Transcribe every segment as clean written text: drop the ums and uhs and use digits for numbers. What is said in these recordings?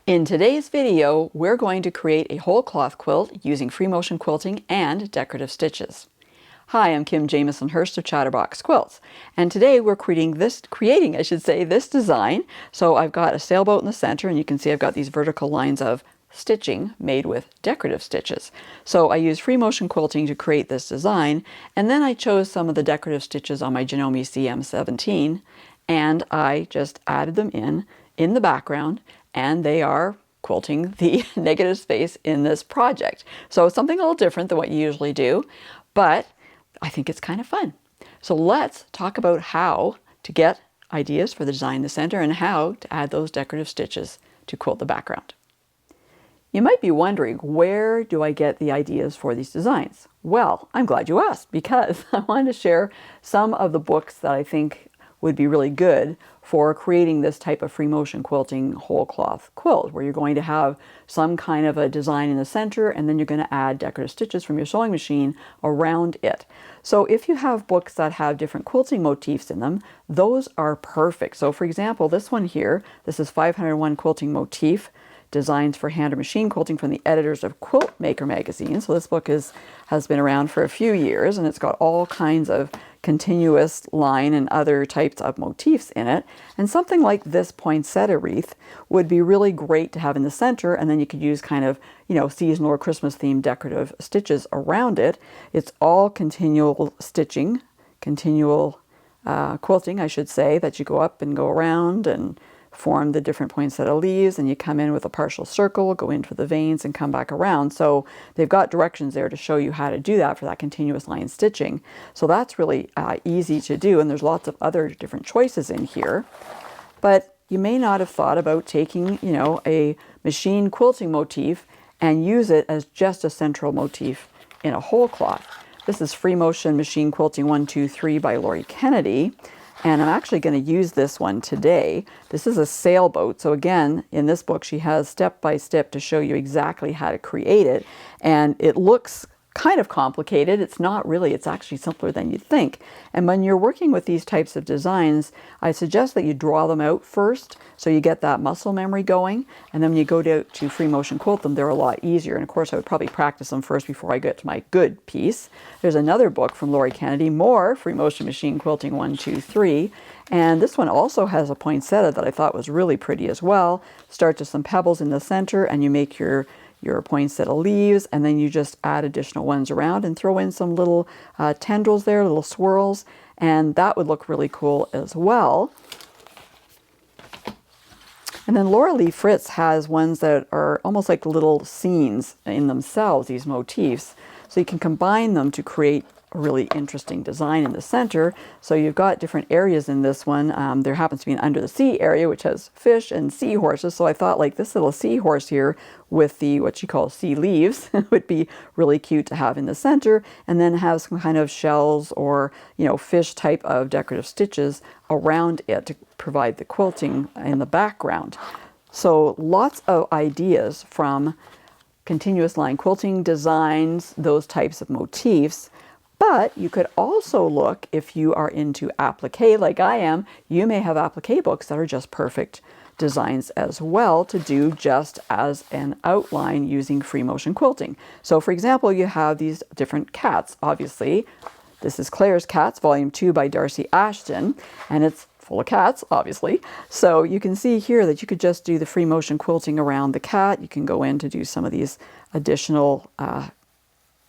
In today's video, we're going to create a whole cloth quilt using free motion quilting and decorative stitches. Hi, I'm Jamieson-Hirst of Chatterbox Quilts, and today we're creating this design. So I've got a sailboat in the center, and you can see I've got these vertical lines of stitching made with decorative stitches. So I used free motion quilting to create this design, and then I chose some of the decorative stitches on my Janome CM17, and I just added them in the background, and they are quilting the negative space in this project. So something a little different than what you usually do, but I think it's kind of fun. So let's talk about how to get ideas for the design in the center and how to add those decorative stitches to quilt the background. You might be wondering, where do I get the ideas for these designs? Well, I'm glad you asked, because I wanted to share some of the books that I think would be really good for creating this type of free motion quilting whole cloth quilt, where you're going to have some kind of a design in the center, and then you're going to add decorative stitches from your sewing machine around it. So if you have books that have different quilting motifs in them, those are perfect. So for example, this one here, this is 501 Quilting Motif, Designs for Hand or Machine Quilting, from the editors of Quilt Maker magazine. So this book has been around for a few years, and it's got all kinds of continuous line and other types of motifs in it. And something like this poinsettia wreath would be really great to have in the center, and then you could use kind of, seasonal or Christmas themed decorative stitches around it. It's all continual stitching, continual quilting, I should say, that you go up and go around and form the different poinsettia leaves, and you come in with a partial circle, go into the veins, and come back around. So they've got directions there to show you how to do that for that continuous line stitching. So that's really easy to do, and there's lots of other different choices in here. But you may not have thought about taking, a machine quilting motif and use it as just a central motif in a whole cloth. This is Free Motion Machine Quilting 123 by Lori Kennedy. And I'm actually going to use this one today. This is a sailboat. So again, in this book, she has step by step to show you exactly how to create it. And it looks kind of complicated. It's not really. It's actually simpler than you think. And when you're working with these types of designs, I suggest that you draw them out first so you get that muscle memory going. And then when you go to free motion quilt them, they're a lot easier. And of course, I would probably practice them first before I get to my good piece. There's another book from Lori Kennedy, more Free Motion Machine Quilting 123. And this one also has a poinsettia that I thought was really pretty as well. Start with some pebbles in the center, and you make your poinsettia leaves, and then you just add additional ones around and throw in some little tendrils there, little swirls, and that would look really cool as well. And then Laura Lee Fritz has ones that are almost like little scenes in themselves, these motifs. So you can combine them to create a really interesting design in the center. So you've got different areas in this one. There happens to be an under the sea area, which has fish and seahorses. So I thought, like, this little seahorse here with the what she calls sea leaves would be really cute to have in the center, and then have some kind of shells or fish type of decorative stitches around it to provide the quilting in the background. So lots of ideas from continuous line quilting designs, those types of motifs. But you could also look, if you are into applique like I am, you may have applique books that are just perfect designs as well to do just as an outline using free motion quilting. So for example, you have these different cats. Obviously, this is Claire's Cats, Volume 2 by Darcy Ashton, and it's full of cats, obviously. So you can see here that you could just do the free motion quilting around the cat. You can go in to do some of these additional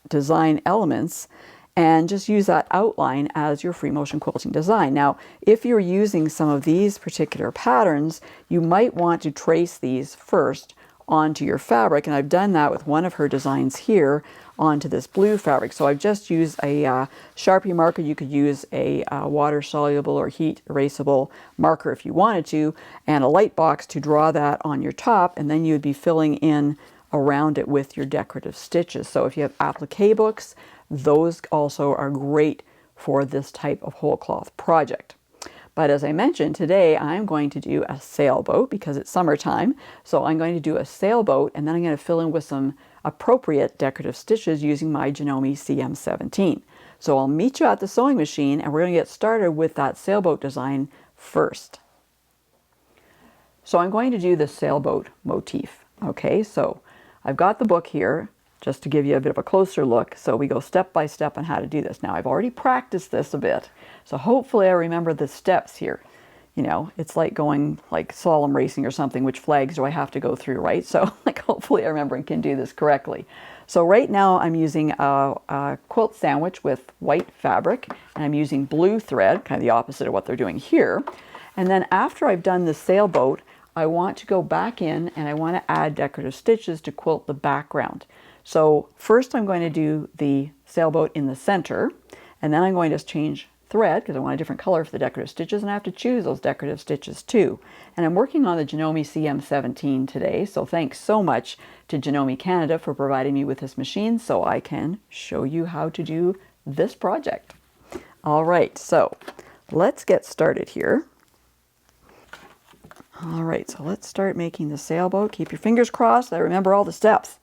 design elements and just use that outline as your free motion quilting design. Now, if you're using some of these particular patterns, you might want to trace these first onto your fabric, and I've done that with one of her designs here onto this blue fabric. So I've just used a Sharpie marker. You could use a water-soluble or heat erasable marker if you wanted to, and a light box to draw that on your top, and then you would be filling in around it with your decorative stitches. So if you have applique books, those also are great for this type of whole cloth project. But as I mentioned, today I'm going to do a sailboat because it's summertime. So I'm going to do a sailboat, and then I'm going to fill in with some appropriate decorative stitches using my Janome CM17. So I'll meet you at the sewing machine, and we're going to get started with that sailboat design first. So I'm going to do the sailboat motif. Okay, so I've got the book here just to give you a bit of a closer look. So we go step by step on how to do this. Now I've already practiced this a bit, so hopefully I remember the steps here. You know, it's like going like slalom racing or something. Which flags do I have to go through, right? So like hopefully I remember and can do this correctly. So right now I'm using a quilt sandwich with white fabric, and I'm using blue thread, kind of the opposite of what they're doing here. And then after I've done the sailboat, I want to go back in and I want to add decorative stitches to quilt the background. So first I'm going to do the sailboat in the center, and then I'm going to change thread because I want a different color for the decorative stitches, and I have to choose those decorative stitches too. And I'm working on the Janome CM17 today, so thanks so much to Janome Canada for providing me with this machine so I can show you how to do this project. All right, so let's get started here. All right, so let's start making the sailboat. Keep your fingers crossed. I remember all the steps.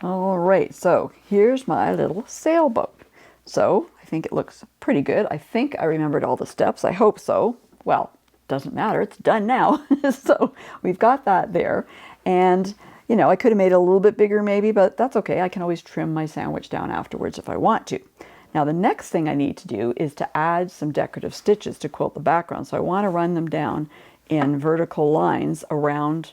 All right, so here's my little sailboat. So I think it looks pretty good. I think I remembered all the steps. I hope so. Well, doesn't matter. It's done now. So we've got that there. And, you know, I could have made it a little bit bigger maybe, but that's okay. I can always trim my sandwich down afterwards if I want to. Now the next thing I need to do is to add some decorative stitches to quilt the background. So I want to run them down in vertical lines around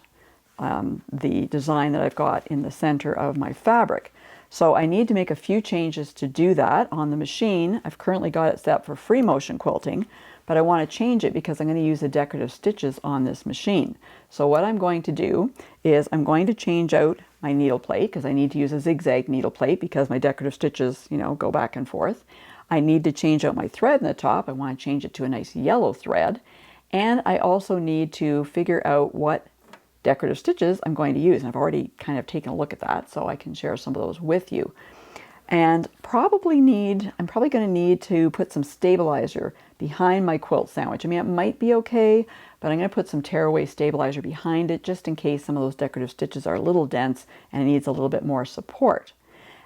the design that I've got in the center of my fabric. So I need to make a few changes to do that on the machine. I've currently got it set for free motion quilting, but I want to change it because I'm going to use the decorative stitches on this machine. So what I'm going to do is I'm going to change out my needle plate because I need to use a zigzag needle plate because my decorative stitches, you know, go back and forth. I need to change out my thread in the top. I want to change it to a nice yellow thread. And I also need to figure out what decorative stitches I'm going to use. And I've already kind of taken a look at that, so I can share some of those with you. And I'm probably going to need to put some stabilizer behind my quilt sandwich. I mean, it might be okay, but I'm going to put some tearaway stabilizer behind it just in case some of those decorative stitches are a little dense and it needs a little bit more support.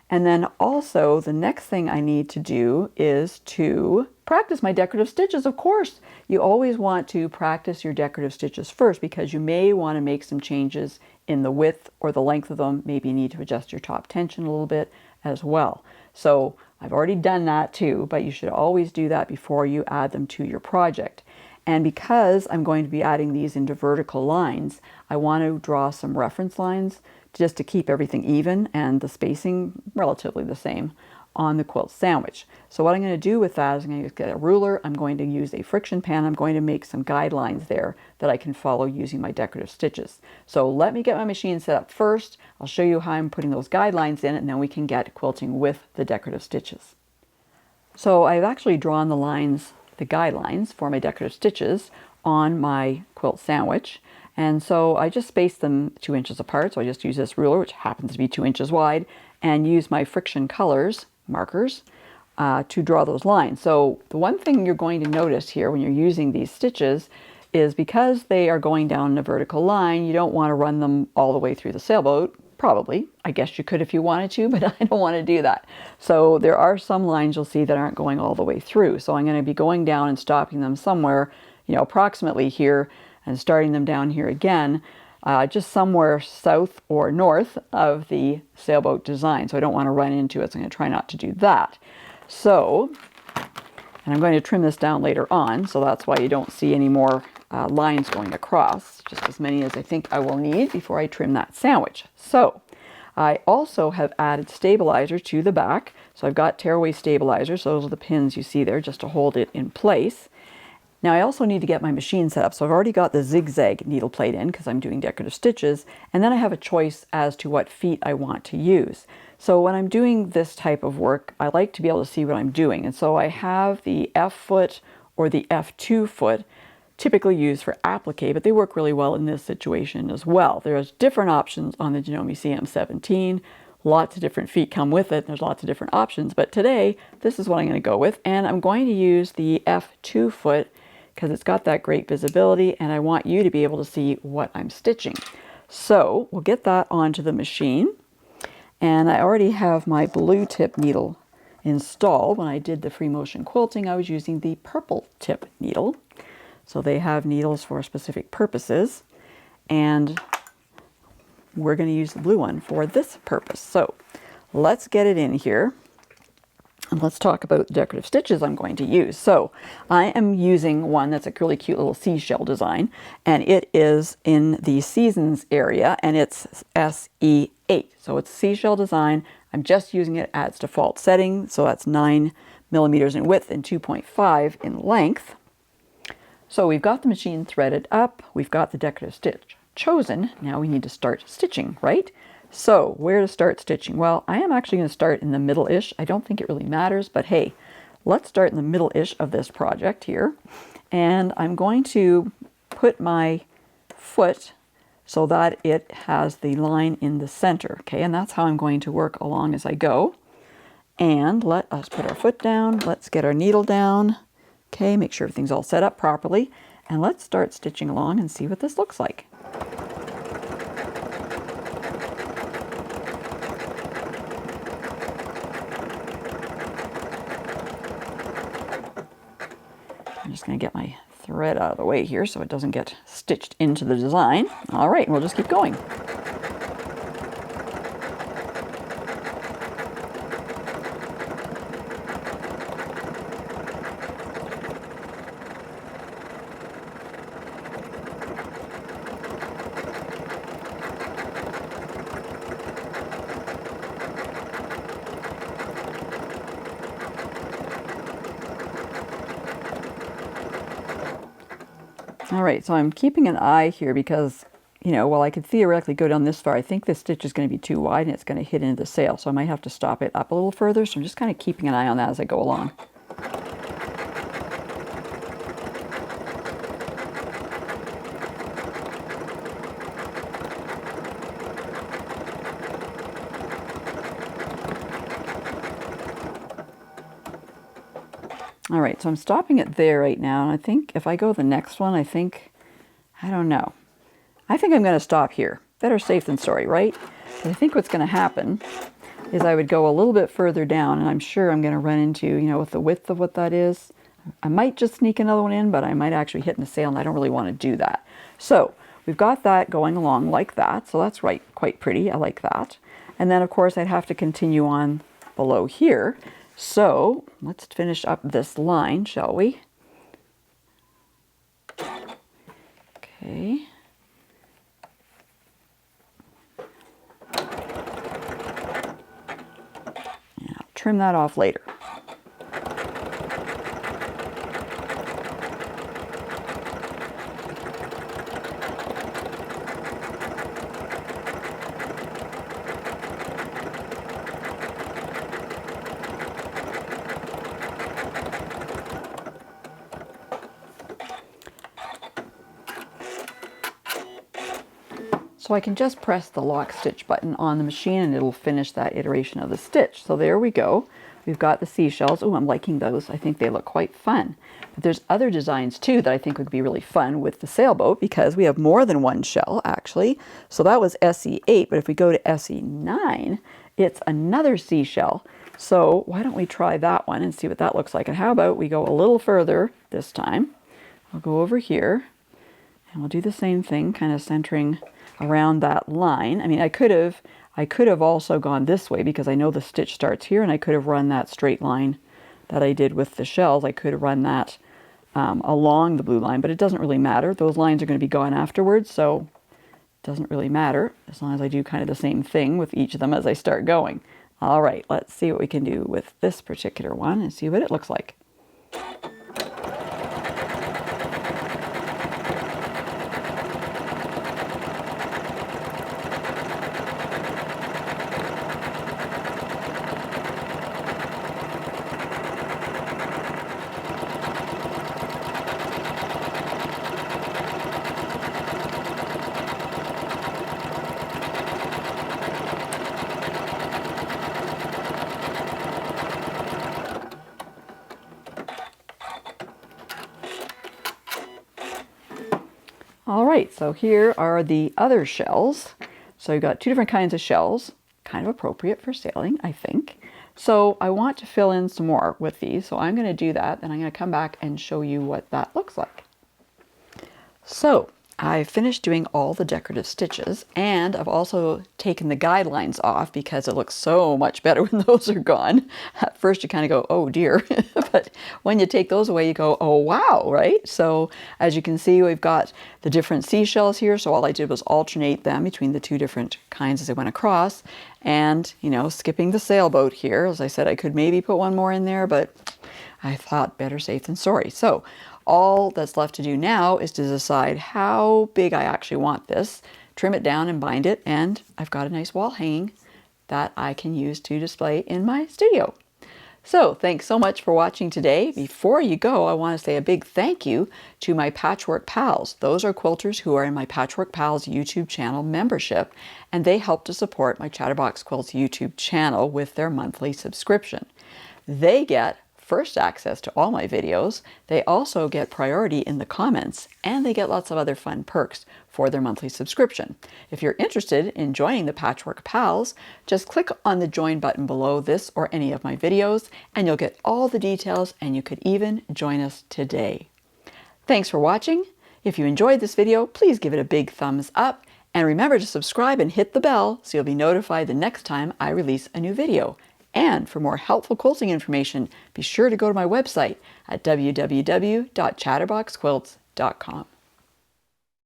And then also the next thing I need to do is to practice my decorative stitches. Of course, you always want to practice your decorative stitches first because you may want to make some changes in the width or the length of them. Maybe you need to adjust your top tension a little bit as well. So I've already done that too, but you should always do that before you add them to your project. And because I'm going to be adding these into vertical lines, I want to draw some reference lines just to keep everything even and the spacing relatively the same on the quilt sandwich. So what I'm going to do with that is I'm going to get a ruler, I'm going to use a friction pen, I'm going to make some guidelines there that I can follow using my decorative stitches. So let me get my machine set up first, I'll show you how I'm putting those guidelines in, and then we can get quilting with the decorative stitches. So I've actually drawn the lines, the guidelines for my decorative stitches on my quilt sandwich. And so I just spaced them 2 inches apart. So I just use this ruler, which happens to be 2 inches wide, and use my friction colors markers to draw those lines. So the one thing you're going to notice here when you're using these stitches is because they are going down a vertical line, you don't want to run them all the way through the sailboat. Probably. I guess you could if you wanted to, but I don't want to do that. So there are some lines you'll see that aren't going all the way through. So I'm going to be going down and stopping them somewhere, approximately here, and starting them down here again, just somewhere south or north of the sailboat design. So I don't want to run into it, so I'm going to try not to do that. So, and I'm going to trim this down later on, so that's why you don't see any more lines going across, just as many as I think I will need before I trim that sandwich. So, I also have added stabilizer to the back. So I've got tearaway stabilizers, so those are the pins you see there just to hold it in place. Now I also need to get my machine set up, so I've already got the zigzag needle plate in because I'm doing decorative stitches, and then I have a choice as to what feet I want to use. So when I'm doing this type of work, I like to be able to see what I'm doing, and so I have the F foot or the F2 foot typically used for applique, but they work really well in this situation as well. There's different options on the Janome CM17. Lots of different feet come with it. There's lots of different options, but today this is what I'm going to go with, and I'm going to use the F2 foot because it's got that great visibility and I want you to be able to see what I'm stitching. So we'll get that onto the machine, and I already have my blue tip needle installed. When I did the free motion quilting, I was using the purple tip needle. So they have needles for specific purposes, and we're going to use the blue one for this purpose. So let's get it in here. And let's talk about the decorative stitches I'm going to use. So I am using one that's a really cute little seashell design, and it is in the Seasons area, and it's SE8. So it's a seashell design. I'm just using it at its default setting. So that's 9 millimeters in width and 2.5 in length. So we've got the machine threaded up. We've got the decorative stitch chosen. Now we need to start stitching, right? So where to start stitching? Well, I am actually going to start in the middle-ish. I don't think it really matters, but hey, let's start in the middle-ish of this project here. And I'm going to put my foot so that it has the line in the center, okay? And that's how I'm going to work along as I go. And let us put our foot down. Let's get our needle down. Okay, make sure everything's all set up properly. And let's start stitching along and see what this looks like. I'm just going to get my thread out of the way here so it doesn't get stitched into the design. All right, we'll just keep going. All right, so I'm keeping an eye here because, while I could theoretically go down this far, I think this stitch is going to be too wide and it's going to hit into the sail. So I might have to stop it up a little further. So I'm just kind of keeping an eye on that as I go along. All right, so I'm stopping it there right now, and I think if I go the next one, I don't know. I think I'm going to stop here. Better safe than sorry, right? But I think what's going to happen is I would go a little bit further down, and I'm sure I'm going to run into, with the width of what that is, I might just sneak another one in, but I might actually hit in the sail, and I don't really want to do that. So we've got that going along like that, so that's quite pretty. I like that. And then, of course, I'd have to continue on below here. So let's finish up this line, shall we? Okay. And I'll trim that off later. So I can just press the lock stitch button on the machine and it'll finish that iteration of the stitch. So there we go. We've got the seashells. Oh, I'm liking those. I think they look quite fun. But there's other designs too that I think would be really fun with the sailboat, because we have more than one shell actually. So that was SE8, but if we go to SE9, it's another seashell. So why don't we try that one and see what that looks like? And how about we go a little further this time? I'll go over here and we'll do the same thing, kind of centering around that line. I mean, I could have also gone this way because I know the stitch starts here, and I could have run that straight line that I did with the shells. I could have run that along the blue line, but it doesn't really matter. Those lines are going to be gone afterwards, so it doesn't really matter as long as I do kind of the same thing with each of them as I start going. All right, let's see what we can do with this particular one and see what it looks like. All right, so here are the other shells. So you've got two different kinds of shells, kind of appropriate for sailing, I think. So I want to fill in some more with these, so I'm going to do that, and I'm going to come back and show you what that looks like. So I finished doing all the decorative stitches, and I've also taken the guidelines off because it looks so much better when those are gone. At first you kind of go, oh dear, but when you take those away you go, oh wow, right? So as you can see, we've got the different seashells here, so all I did was alternate them between the two different kinds as I went across, and you know, skipping the sailboat here. As I said, I could maybe put one more in there, but I thought better safe than sorry. So all that's left to do now is to decide how big I actually want this, trim it down and bind it, and I've got a nice wall hanging that I can use to display in my studio. So thanks so much for watching today. Before you go, I want to say a big thank you to my Patchwork Pals. Those are quilters who are in my Patchwork Pals YouTube channel membership, and they help to support my Chatterbox Quilts YouTube channel with their monthly subscription. They get first access to all my videos. They also get priority in the comments, and they get lots of other fun perks for their monthly subscription. If you're interested in joining the Patchwork Pals, just click on the join button below this or any of my videos, and you'll get all the details, and you could even join us today. Thanks for watching. If you enjoyed this video, please give it a big thumbs up, and remember to subscribe and hit the bell so you'll be notified the next time I release a new video. And for more helpful quilting information, be sure to go to my website at www.chatterboxquilts.com.